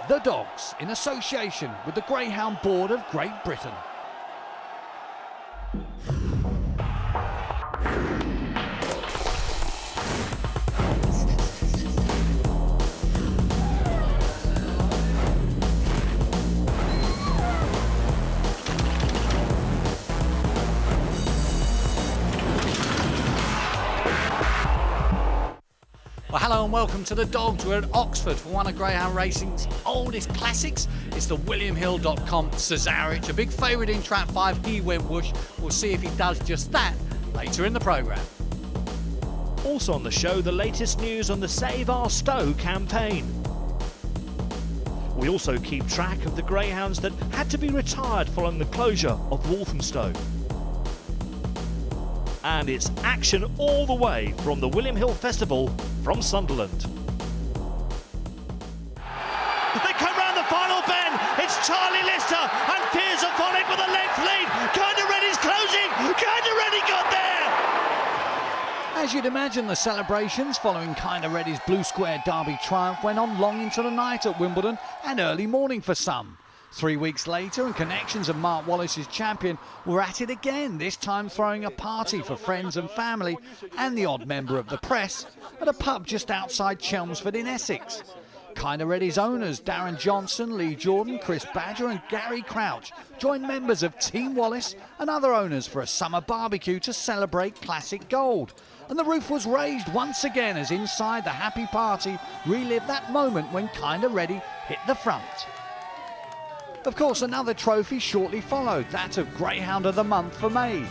The Dogs, in association with the Greyhound Board of Great Britain. Well, hello and welcome to The Dogs. We're at Oxford for one of Greyhound Racing's oldest classics. It's the WilliamHill.com CESAREWITCH, a big favourite in Trap 5. He went whoosh. We'll see if he does just that later in the programme. Also on the show, the latest news on the Save Our Stow campaign. We also keep track of the greyhounds that had to be retired following the closure of Walthamstow. And it's action all the way from the William Hill Festival from Sunderland. They come round the final bend. It's Charlie Lister and Piers Aphonic with a length lead. Kinda Ready's closing. Kinda Ready got there. As you'd imagine, the celebrations following Kinda Ready's Blue Square Derby triumph went on long into the night at Wimbledon and early morning for some. 3 weeks later, and Connections of Mark Wallace's champion were at it again, this time throwing a party for friends and family and the odd member of the press at a pub just outside Chelmsford in Essex. Kinda Ready's owners Darren Johnson, Lee Jordan, Chris Badger and Gary Crouch joined members of Team Wallace and other owners for a summer barbecue to celebrate classic gold. And the roof was raised once again as inside the happy party relived that moment when Kinda Ready hit the front. Of course, another trophy shortly followed, that of Greyhound of the Month for May.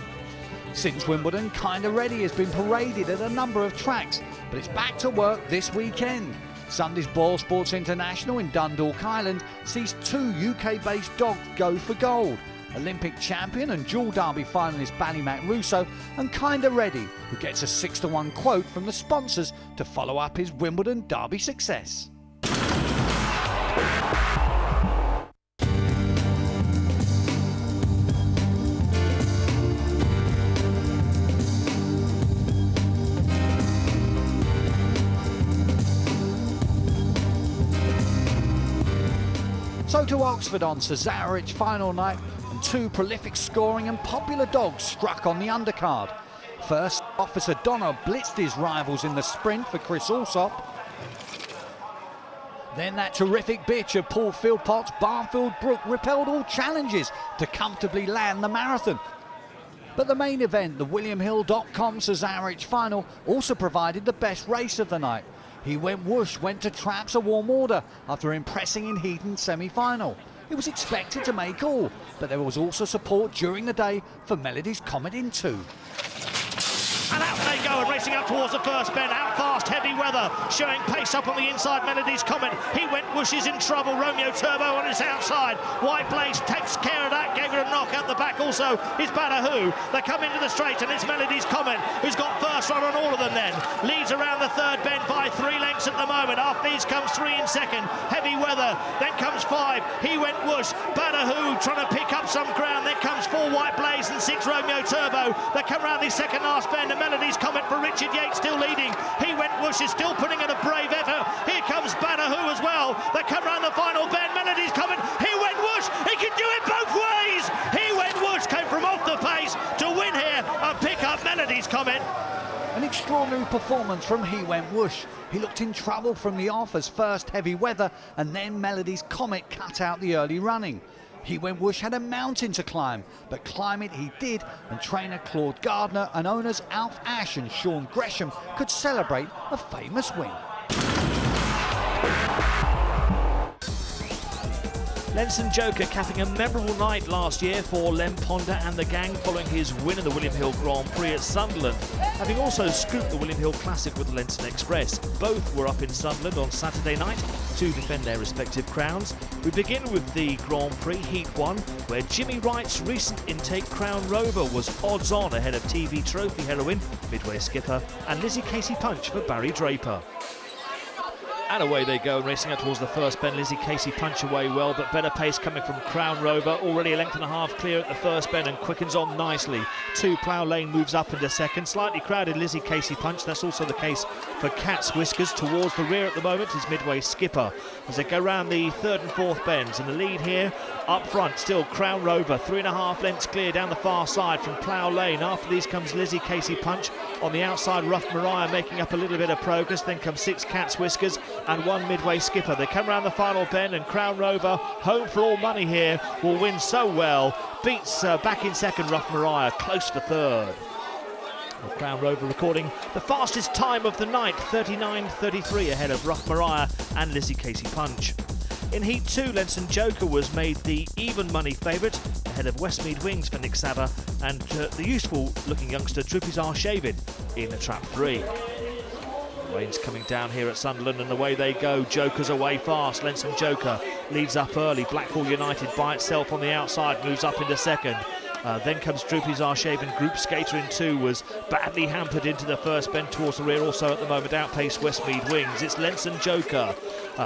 Since Wimbledon, Kinda Ready has been paraded at a number of tracks, but it's back to work this weekend. Sunday's Boyle Sports International in Dundalk Island sees two UK-based dogs go for gold. Olympic champion and dual Derby finalist Ballymac Russo and Kinda Ready, who gets a 6-to-1 quote from the sponsors to follow up his Wimbledon Derby success. So to Oxford on CESAREWITCH final night, and two prolific scoring and popular dogs struck on the undercard. First, Officer Donner blitzed his rivals in the sprint for Chris Alsop. Then that terrific bitch of Paul Philpott's Barnfield Brook repelled all challenges to comfortably land the marathon. But the main event, the WilliamHill.com CESAREWITCH final, also provided the best race of the night. He went whoosh, went to traps a warm order after impressing in Heaton semi-final. It was expected to make all, but there was also support during the day for Melody's Comet in 2. And out they go, and racing up towards the first bend. Out fast, Heavy Weather, showing pace up on the inside. Melody's Comet. He went whoosh, is in trouble. Romeo Turbo on his outside. White Blaze takes care of that. Gave her a knock out the back. Also is Badahoo. They come into the straight, and it's Melody's Comet who's got first run on all of them. Then leads around the third bend by 3 lengths at the moment. After these comes 3 in second. Heavy Weather. Then comes 5. He went whoosh. Badahoo trying to pick up some ground. Then comes 4 White Blaze and 6 Romeo Turbo. They come round the second last bend. Melody's Comet for Richard Yates still leading. He went whoosh, is still putting in a brave effort. Here comes Badahoo as well. They come round the final bend. Melody's Comet. He went whoosh. He can do it both ways. He went whoosh. Came from off the pace to win here and pick up Melody's Comet. An extraordinary performance from He Went Whoosh. He looked in trouble from the off as first Heavy Weather and then Melody's Comet cut out the early running. He Went Whoosh had a mountain to climb, but climb it he did, and trainer Claude Gardner and owners Alf Ash and Sean Gresham could celebrate a famous win. Lenson Joker capping a memorable night last year for Len Ponder and the gang following his win in the William Hill Grand Prix at Sunderland, having also scooped the William Hill Classic with the Lenson Express. Both were up in Sunderland on Saturday night to defend their respective crowns. We begin with the Grand Prix Heat 1, where Jimmy Wright's recent intake Crown Rover was odds on ahead of TV Trophy heroine, Midway skipper, and Lizzie Casey Punch for Barry Draper. And away they go, racing out towards the first bend. Lizzie Casey punch away well, but better pace coming from Crown Rover. Already a length and a half clear at the first bend and quickens on nicely. Plough Lane moves up into second. Slightly crowded Lizzie Casey punch. That's also the case for Cat's Whiskers. Towards the rear at the moment is Midway Skipper as they go round the third and fourth bends. And the lead here up front still Crown Rover. 3.5 lengths clear down the far side from Plough Lane. After these comes Lizzie Casey punch. On the outside, Rough Mariah making up a little bit of progress. Then comes 6 Cat's Whiskers and 1 Midway Skipper. They come around the final bend and Crown Rover, home for all money here, will win so well. Beats back in second Rough Mariah, close for third. Well, Crown Rover recording the fastest time of the night, 39.33 ahead of Rough Mariah and Lizzie Casey punch. In Heat 2, Lenson Joker was made the even money favourite ahead of Westmead Wings for Nick Savver and the useful looking youngster Droopy's R Shavin in the trap 3. Rain's coming down here at Sunderland and away they go. Joker's away fast. Lenson Joker leads up early. Blackpool United by itself on the outside moves up into second. Then comes Droopy's Arshaven. Group Skater in 2 was badly hampered into the first bend towards the rear. Also at the moment outpaced Westmead Wings. It's Lenson Joker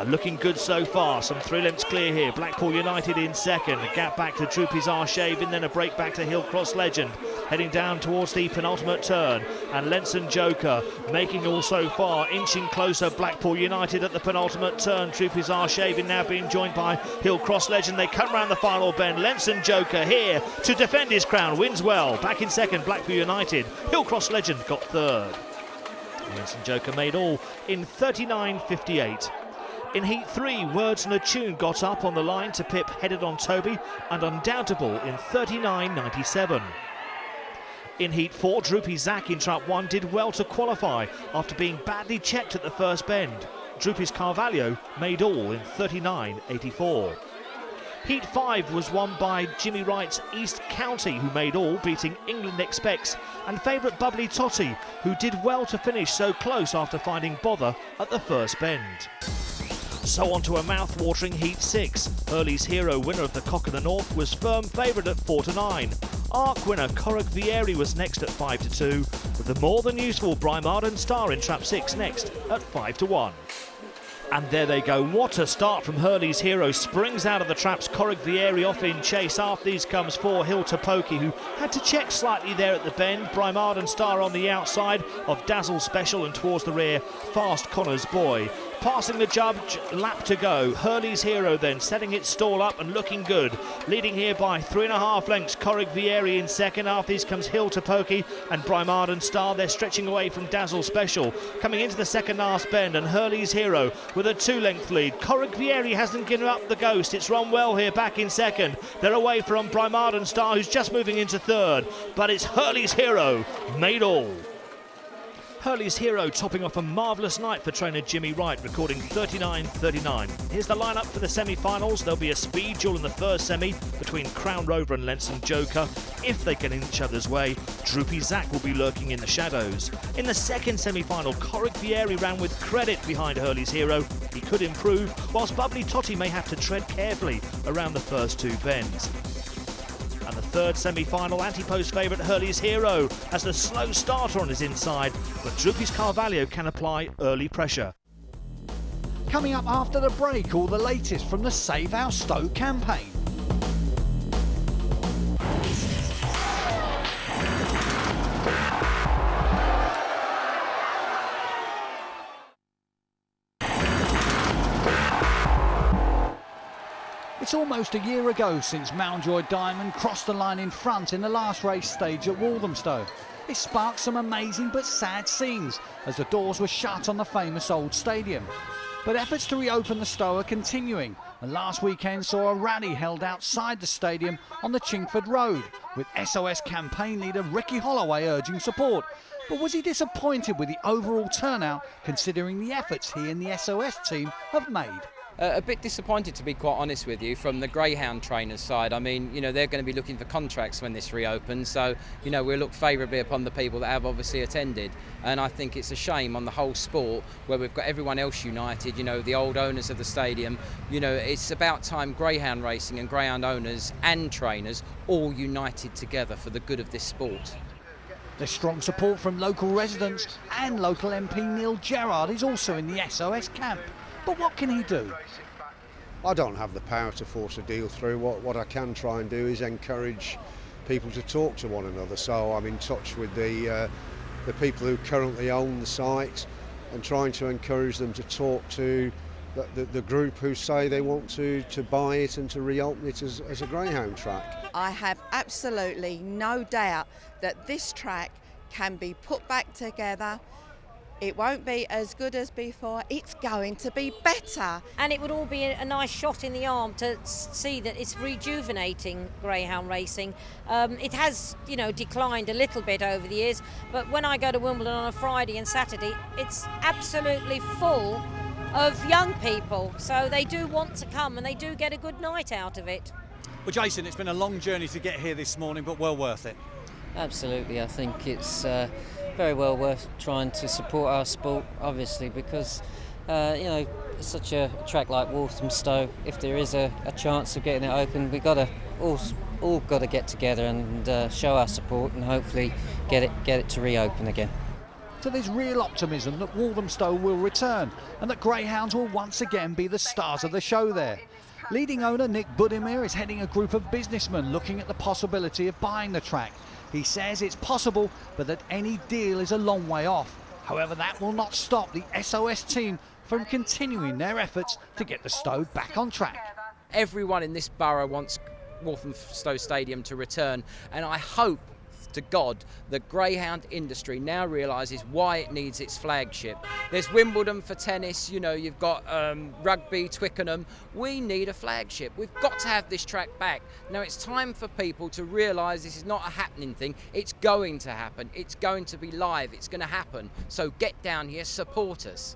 looking good so far. Some 3 lengths clear here. Blackpool United in second. A gap back to Droopy's Arshaven. Then a break back to Hillcross Legend. Heading down towards the penultimate turn. And Lenson Joker making all so far. Inching closer. Blackpool United at the penultimate turn. Droopy's Arshaven now being joined by Hillcross Legend. They come round the final bend. Lenson Joker here to defend his crown, wins well. Back in second, Blackpool United. Hillcross Legend got third. Lenson Joker made all in 39.58. In Heat 3, Words and a Tune got up on the line to pip Headed on Toby and Undoubtable in 39.97. In Heat 4, Droopy Zack in Trap 1 did well to qualify after being badly checked at the first bend. Droopy's Carvalho made all in 39.84. Heat 5 was won by Jimmy Wright's East County, who made all, beating England Expects, and favourite Bubbly Totty, who did well to finish so close after finding bother at the first bend. So on to a mouth-watering Heat 6. Hurley's Hero, winner of the Cock of the North, was firm favourite at 4-9. Arc winner Corrick Vieri was next at 5-2, with the more than useful Brymarden Star in Trap 6 next at 5-1. And there they go. What a start from Hurley's Hero. Springs out of the traps. Corrick Vieri off in chase. After these comes 4 Hill to Pokey, who had to check slightly there at the bend. Brymarden Star on the outside of Dazzle Special, and towards the rear, Fast Connor's Boy. Passing the judge, lap to go. Hurley's Hero then setting its stall up and looking good. Leading here by 3.5 lengths. Corrick Vieri in second. After these comes Hill to Pokey and Brymarden Star. They're stretching away from Dazzle Special. Coming into the second last bend, and Hurley's Hero with a 2-length lead. Corrick Vieri hasn't given up the ghost. It's run well here back in second. They're away from Brymarden Star, who's just moving into third. But it's Hurley's Hero made all. Hurley's Hero topping off a marvellous night for trainer Jimmy Wright, recording 39.39. Here's the lineup for the semi-finals. There'll be a speed duel in the first semi between Crown Rover and Lenson Joker. If they get in each other's way, Droopy Zack will be lurking in the shadows. In the second semi-final, Corrick Vieri ran with credit behind Hurley's Hero. He could improve, whilst Bubbly Totty may have to tread carefully around the first 2 bends. And the third semi-final, anti-post favourite Hurley's Hero has the slow starter on his inside, but Droopy's Carvalho can apply early pressure. Coming up after the break, all the latest from the Save Our Stoke campaign. It's almost a year ago since Mountjoy Diamond crossed the line in front in the last race stage at Walthamstow. It sparked some amazing but sad scenes as the doors were shut on the famous old stadium. But efforts to reopen the Stow are continuing, and last weekend saw a rally held outside the stadium on the Chingford Road, with SOS campaign leader Ricky Holloway urging support. But was he disappointed with the overall turnout, considering the efforts he and the SOS team have made? A bit disappointed, to be quite honest with you, from the greyhound trainers' side. I mean, you know, they're going to be looking for contracts when this reopens, so, you know, we'll look favourably upon the people that have obviously attended. And I think it's a shame on the whole sport, where we've got everyone else united, you know, the old owners of the stadium. You know, it's about time greyhound racing and greyhound owners and trainers all united together for the good of this sport. There's strong support from local residents, and local MP Neil Gerrard is also in the SOS camp. But what can he do? I don't have the power to force a deal through. What I can try and do is encourage people to talk to one another. So I'm in touch with the people who currently own the site and trying to encourage them to talk to the group who say they want to buy it and to reopen it as a greyhound track. I have absolutely no doubt that this track can be put back together. It won't be as good as before, it's going to be better. And it would all be a nice shot in the arm to see that it's rejuvenating greyhound racing. It has, declined a little bit over the years, but when I go to Wimbledon on a Friday and Saturday, it's absolutely full of young people. So they do want to come and they do get a good night out of it. Well, Jason, it's been a long journey to get here this morning, but well worth it. Absolutely, I think it's very well worth trying to support our sport, obviously, because such a track like Walthamstow, if there is a chance of getting it open, we've got to all got to get together and show our support and hopefully get it to reopen again. So there's real optimism that Walthamstow will return and that greyhounds will once again be the stars of the show there. Leading owner Nick Budimir is heading a group of businessmen looking at the possibility of buying the track. He says it's possible, but that any deal is a long way off. However, that will not stop the SOS team from continuing their efforts to get the Stow back on track. Everyone in this borough wants Walthamstow Stadium to return, and I hope to God the greyhound industry now realises why it needs its flagship. There's Wimbledon for tennis, you've got rugby, Twickenham. We need a flagship. We've got to have this track back. Now it's time for people to realise this is not a happening thing. It's going to happen. It's going to be live. It's going to happen. So get down here, support us.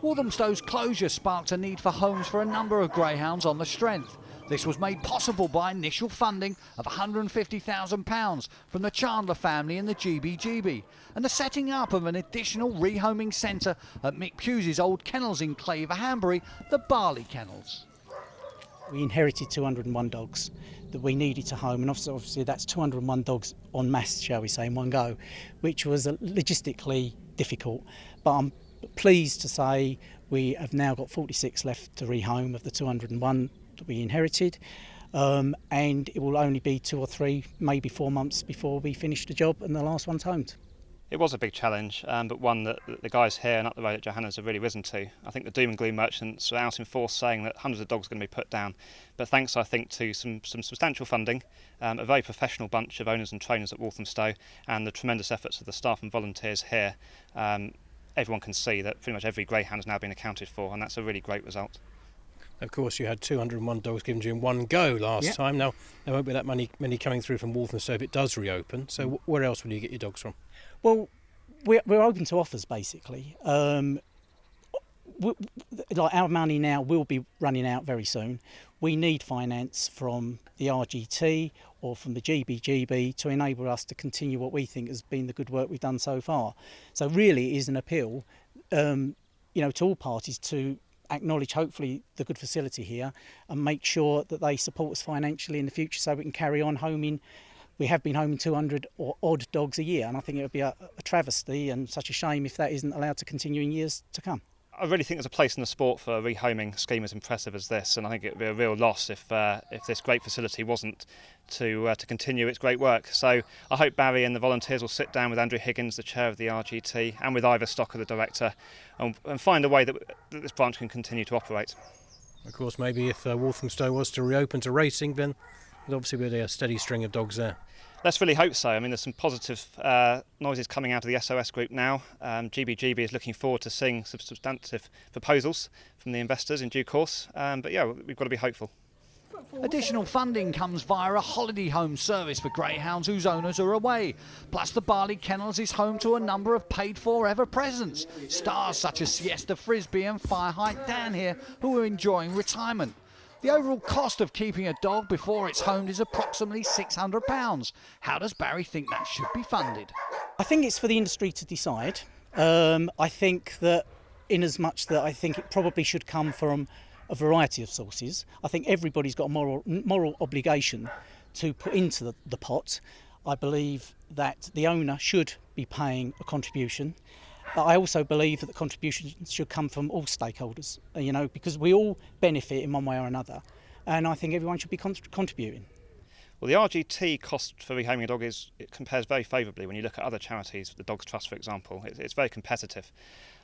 Walthamstow's closure sparked a need for homes for a number of greyhounds on the strength. This was made possible by initial funding of £150,000 from the Chandler family and the GBGB, and the setting up of an additional rehoming centre at Mick Pughes's old kennels in Claver, Hanbury, the BARLEY Kennels. We inherited 201 dogs that we needed to home, and obviously that's 201 dogs en masse, shall we say, in one go, which was logistically difficult. But I'm pleased to say we have now got 46 left to rehome of the 201 that we inherited, and it will only be 2 or 3, maybe 4 months before we finish the job and the last one's homed. It was a big challenge, but one that the guys here and up the road at Johanna's have really risen to. I think the doom and gloom merchants were out in force saying that hundreds of dogs are going to be put down, but thanks, I think, to some substantial funding, a very professional bunch of owners and trainers at Walthamstow, and the tremendous efforts of the staff and volunteers here, everyone can see that pretty much every greyhound has now been accounted for, and that's a really great result. Of course, you had 201 dogs given to you in one go last time. Now, there won't be that many coming through from Walthamstow if it does reopen. So where else will you get your dogs from? Well, we're open to offers, basically. Like our money now will be running out very soon. We need finance from the RGT or from the GBGB to enable us to continue what we think has been the good work we've done so far. So really it is an appeal, to all parties to acknowledge hopefully the good facility here and make sure that they support us financially in the future so we can carry on homing. We have been homing 200 or odd dogs a year, and I think it would be a travesty and such a shame if that isn't allowed to continue in years to come. I really think there's a place in the sport for a rehoming scheme as impressive as this, and I think it would be a real loss if this great facility wasn't to continue its great work. So I hope Barry and the volunteers will sit down with Andrew Higgins, the chair of the RGT, and with Ivor Stocker, the director, and find a way that this branch can continue to operate. Of course, maybe if Walthamstow was to reopen to racing, then there'd obviously be a steady string of dogs there. Let's really hope so. I mean, there's some positive noises coming out of the SOS group now. GBGB is looking forward to seeing some substantive proposals from the investors in due course. But yeah, we've got to be hopeful. Additional funding comes via a holiday home service for greyhounds whose owners are away. Plus, the BARLEY Kennels is home to a number of paid-for ever-presents. Stars such as Siesta Frisbee and Fireheight Dan here who are enjoying retirement. The overall cost of keeping a dog before it's homed is approximately £600. How does Barry think that should be funded? I think it's for the industry to decide. I think that in as much that I think it probably should come from a variety of sources. I think everybody's got a moral obligation to put into the pot. I believe that the owner should be paying a contribution, but I also believe that the contribution should come from all stakeholders, because we all benefit in one way or another, and I think everyone should be contributing. Well, the RGT cost for rehoming a dog it compares very favourably when you look at other charities, the Dogs Trust, for example. It's very competitive.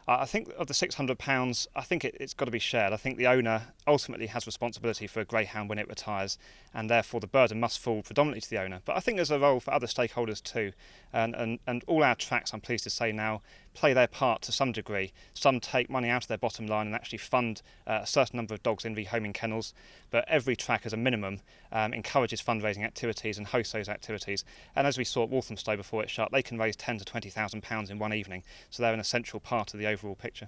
I think of the £600, I think it's got to be shared. I think the owner ultimately has responsibility for a greyhound when it retires, and therefore the burden must fall predominantly to the owner. But I think there's a role for other stakeholders too, and all our tracks, I'm pleased to say now, play their part to some degree. Some take money out of their bottom line and actually fund a certain number of dogs in rehoming kennels, but every track as a minimum encourages fundraising activities and hosts those activities. And as we saw at Walthamstow before it shut, they can raise £10,000 to £20,000 in one evening, so they're an essential part of the overall picture.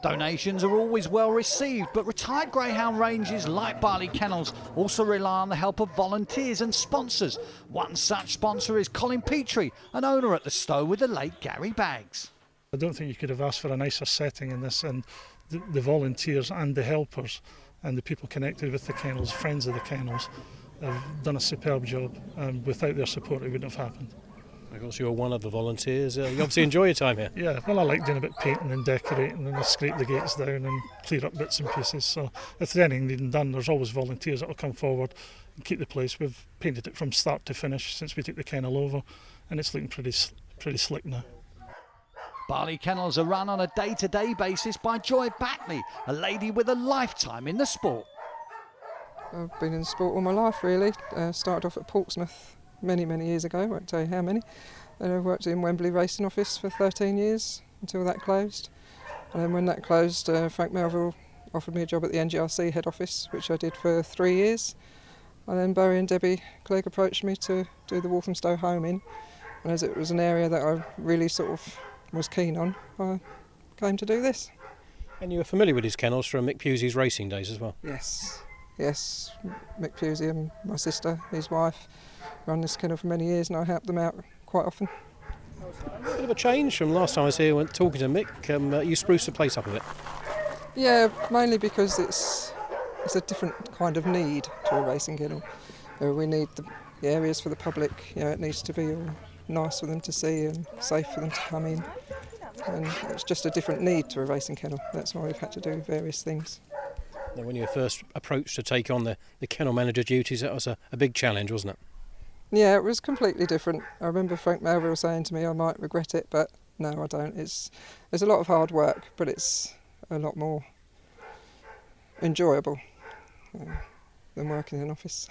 Donations are always well received, but retired greyhound ranges like Barley Kennels also rely on the help of volunteers and sponsors. One such sponsor is Colin Petrie, an owner at the Stow with the late Gary Baggs. I don't think you could have asked for a nicer setting in this, and the volunteers and the helpers and the people connected with the kennels, friends of the kennels, have done a superb job, and without their support it wouldn't have happened. Of course, you're one of the volunteers. You obviously enjoy your time here. Yeah, well, I like doing a bit of painting and decorating, and I scrape the gates down and clear up bits and pieces. So if there's anything needing done, there's always volunteers that will come forward and keep the place. We've painted it from start to finish since we took the kennel over, and it's looking pretty slick now. Barley Kennels are run on a day-to-day basis by Joy Backney, a lady with a lifetime in the sport. I've been in sport all my life, really. Started off at Portsmouth many years ago, I won't tell you how many. Then I worked in Wembley Racing Office for 13 years until that closed. And then when that closed, Frank Melville offered me a job at the NGRC head office, which I did for 3 years. And then Barry and Debbie Clegg approached me to do the Walthamstow homing. And as it was an area that I really sort of was keen on, I came to do this. And you were familiar with his kennels from Mick Pusey's racing days as well? Yes, Mick Pusey and my sister, his wife, run this kennel for many years, and I help them out quite often. A bit of a change from last time I was here when talking to Mick. You spruced the place up a bit. Yeah, mainly because it's a different kind of need to a racing kennel. We need the areas for the public. It needs to be all nice for them to see and safe for them to come in. And it's just a different need to a racing kennel. That's why we've had to do various things. Now, when you were first approached to take on the kennel manager duties, that was a big challenge, wasn't it? Yeah, it was completely different. I remember Frank Melville saying to me I might regret it, but no, I don't. It's a lot of hard work, but it's a lot more enjoyable than working in an office.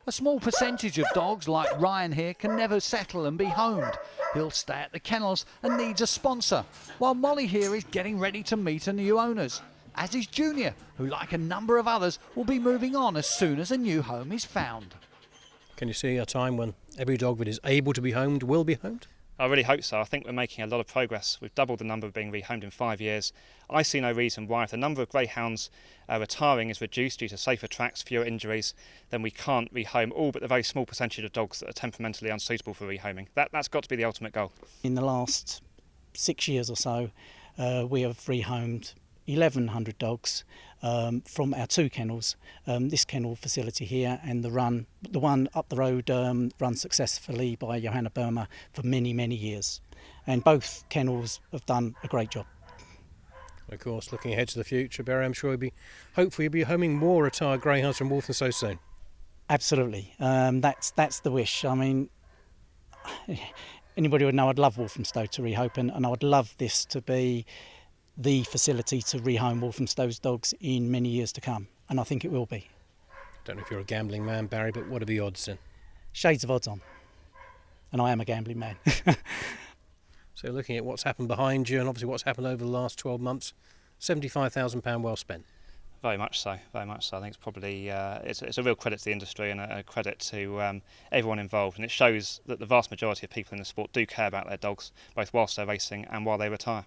A small percentage of dogs like Ryan here can never settle and be homed. He'll stay at the kennels and needs a sponsor, while Molly here is getting ready to meet her new owners, as is Junior, who like a number of others will be moving on as soon as a new home is found. Can you see a time when every dog that is able to be homed will be homed? I really hope so. I think we're making a lot of progress. We've doubled the number being rehomed in 5 years. I see no reason why, if the number of greyhounds retiring is reduced due to safer tracks, fewer injuries, then we can't rehome all but the very small percentage of dogs that are temperamentally unsuitable for rehoming. That's got to be the ultimate goal. In the last 6 years or so, we have rehomed 1,100 dogs from our two kennels, this kennel facility here and the one up the road run successfully by Johanna Burma for many years, and both kennels have done a great job. Of course, looking ahead to the future, Barry, I'm sure hopefully you'll be homing more retired greyhounds from Walthamstow soon. Absolutely, that's the wish. I mean, anybody would know I'd love Walthamstow to reopen, and I would love this to be the facility to rehome Walthamstow's dogs in many years to come, and I think it will be. Don't know if you're a gambling man, Barry, but what are the odds then? Shades of odds on, and I am a gambling man. So looking at what's happened behind you and obviously what's happened over the last 12 months, £75,000 well spent. Very much so. I think it's probably it's a real credit to the industry and a credit to everyone involved, and it shows that the vast majority of people in the sport do care about their dogs, both whilst they're racing and while they retire.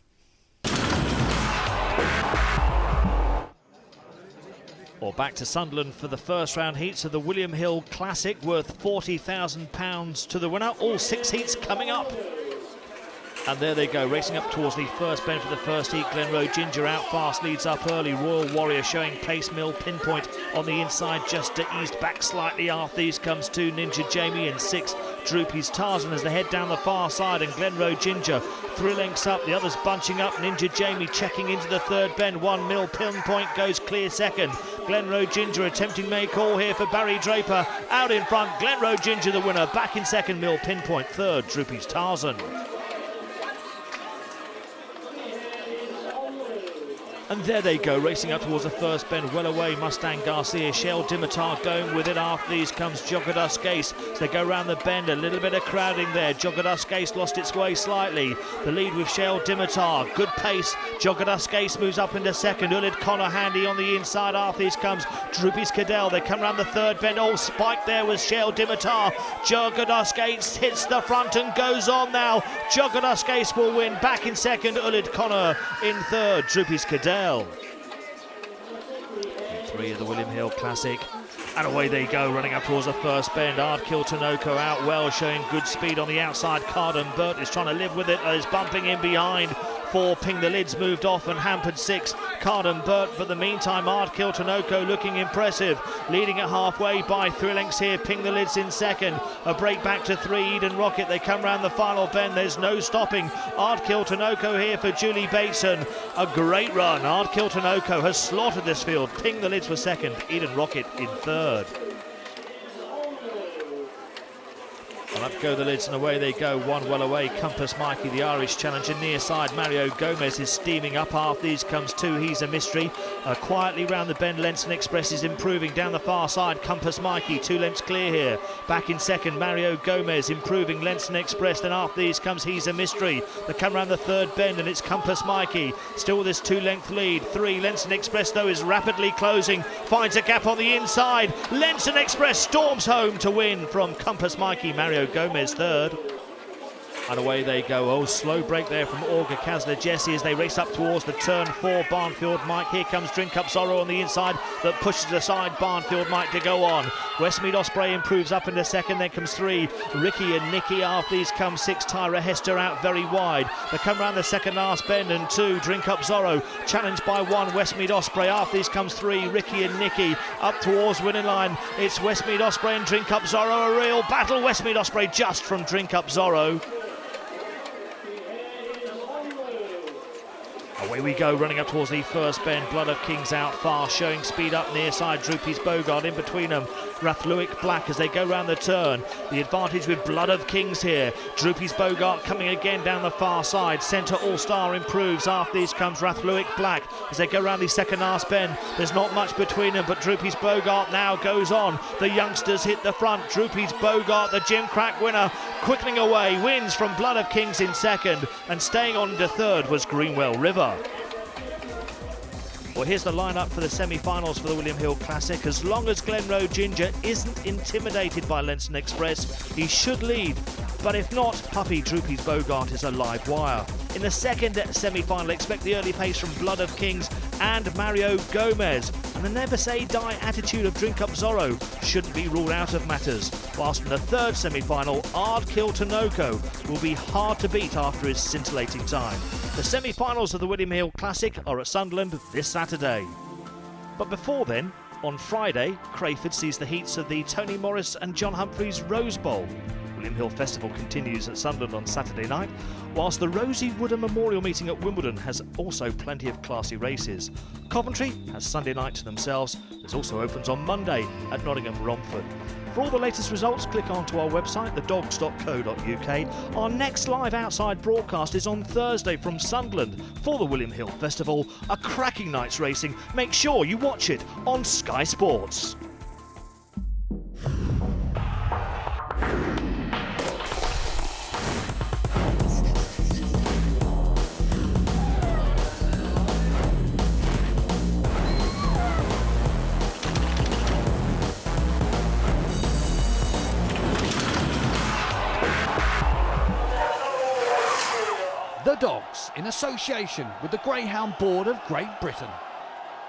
Or back to Sunderland for the first round heats of the William Hill Classic, worth £40,000 to the winner. All 6 heats coming up. And there they go, racing up towards the first bend for the first heat. Glenroe Ginger out fast, leads up early. Royal Warrior showing pace. Mill Pinpoint on the inside, just to eased back slightly. After these comes 2 Ninja Jamie and 6 Droopy's Tarzan as they head down the far side. And Glenroe Ginger 3 lengths up, the others bunching up. Ninja Jamie checking into the third bend. 1 Mill Pinpoint goes clear second. Glenroe Ginger attempting make all here for Barry Draper. Out in front, Glenroe Ginger the winner. Back in second, Mill Pinpoint third, Droopy's Tarzan. And there they go, racing up towards the first bend, well away, Mustang Garcia, Shell Dimitar going with it. After these comes Joggerdusk Ace. So they go round the bend, a little bit of crowding there. Joggerdusk Ace lost its way slightly. The lead with Shell Dimitar, good pace. Joggerdusk Ace moves up into second. Ulid Connor handy on the inside. After these comes Droopy's Cadell. They come round the third bend, all spiked there with Shell Dimitar. Joggerdusk Ace hits the front and goes on now. Joggerdusk Ace will win, back in second, Ulid Connor in third, Droopy's Cadell. 3 of the William Hill Classic. And away they go, running up towards the first bend. Ardkill Tanoko out well, showing good speed on the outside. Carden Burt is trying to live with it, is bumping in behind. 4 Ping the Lids moved off and hampered 6 Carden Burt, but the meantime Ardkill Tanoko looking impressive, leading at halfway by 3 lengths here. Ping the Lids in second, a break back to 3 Eden Rocket. They come round the final bend, there's no stopping. Ardkill Tanoko here for Julie Bateson, a great run. Ardkill Tanoko has slaughtered this field. Ping the Lids was second, Eden Rocket in third. And up go the Lids and away they go, 1 well away. Compass Mikey, the Irish challenger, near side. Mario Gomez is steaming up. After these comes 2 He's a Mystery. Quietly round the bend, Lenson Express is improving down the far side. Compass Mikey 2 lengths clear here. Back in second, Mario Gomez improving Lenson Express. Then after these comes He's a Mystery. They come round the third bend and it's Compass Mikey still with this 2 length lead. 3 Lenson Express though is rapidly closing, finds a gap on the inside. Lenson Express storms home to win from Compass Mikey. Mario Gomez third. And away they go. Oh, slow break there from Olga Kazler Jesse as they race up towards the turn 4 Barnfield Mike. Here comes Drink Up Sorrow on the inside that pushes aside Barnfield Mike to go on. Westmead Osprey improves up into second. Then comes 3 Ricky and Nicky. After these comes 6 Tyra Hester out very wide. They come round the second last bend and 2 Drink Up Zorro challenged by 1 Westmead Osprey. After these comes 3 Ricky and Nicky up towards winning line. It's Westmead Osprey and Drink Up Zorro, a real battle. Westmead Osprey just from Drink Up Zorro. Away we go, running up towards the first bend. Blood of Kings out fast, showing speed up near side. Droopy's Bogart in between them. Rathluick Black as they go round the turn. The advantage with Blood of Kings here. Droopy's Bogart coming again down the far side. Centre All-Star improves. After these comes Rathluick Black as they go round the second last bend. There's not much between them, but Droopy's Bogart now goes on. The youngsters hit the front. Droopy's Bogart, the Jim Crack winner, quickling away, wins from Blood of Kings in second, and staying on to third was Greenwell River. Well, here's the lineup for the semi-finals for the William Hill Classic. As long as Glenroe Ginger isn't intimidated by Lenson Express, he should lead. But if not, Puppy Droopy's Bogart is a live wire. In the second semi-final, expect the early pace from Blood of Kings and Mario Gomez. And the never say die attitude of Drink Up Zorro shouldn't be ruled out of matters. Whilst in the third semi-final, Ardkill Tanoko will be hard to beat after his scintillating time. The semi-finals of the William Hill Classic are at Sunderland this Saturday. But before then, on Friday, Crayford sees the heats of the Tony Morris and John Humphreys Rose Bowl. William Hill Festival continues at Sunderland on Saturday night, whilst the Rosie Wooder Memorial Meeting at Wimbledon has also plenty of classy races. Coventry has Sunday night to themselves. This also opens on Monday at Nottingham Romford. For all the latest results, click on to our website, thedogs.co.uk. Our next live outside broadcast is on Thursday from Sunderland for the William Hill Festival, a cracking night's racing. Make sure you watch it on Sky Sports. The Dogs, in association with the Greyhound Board of Great Britain.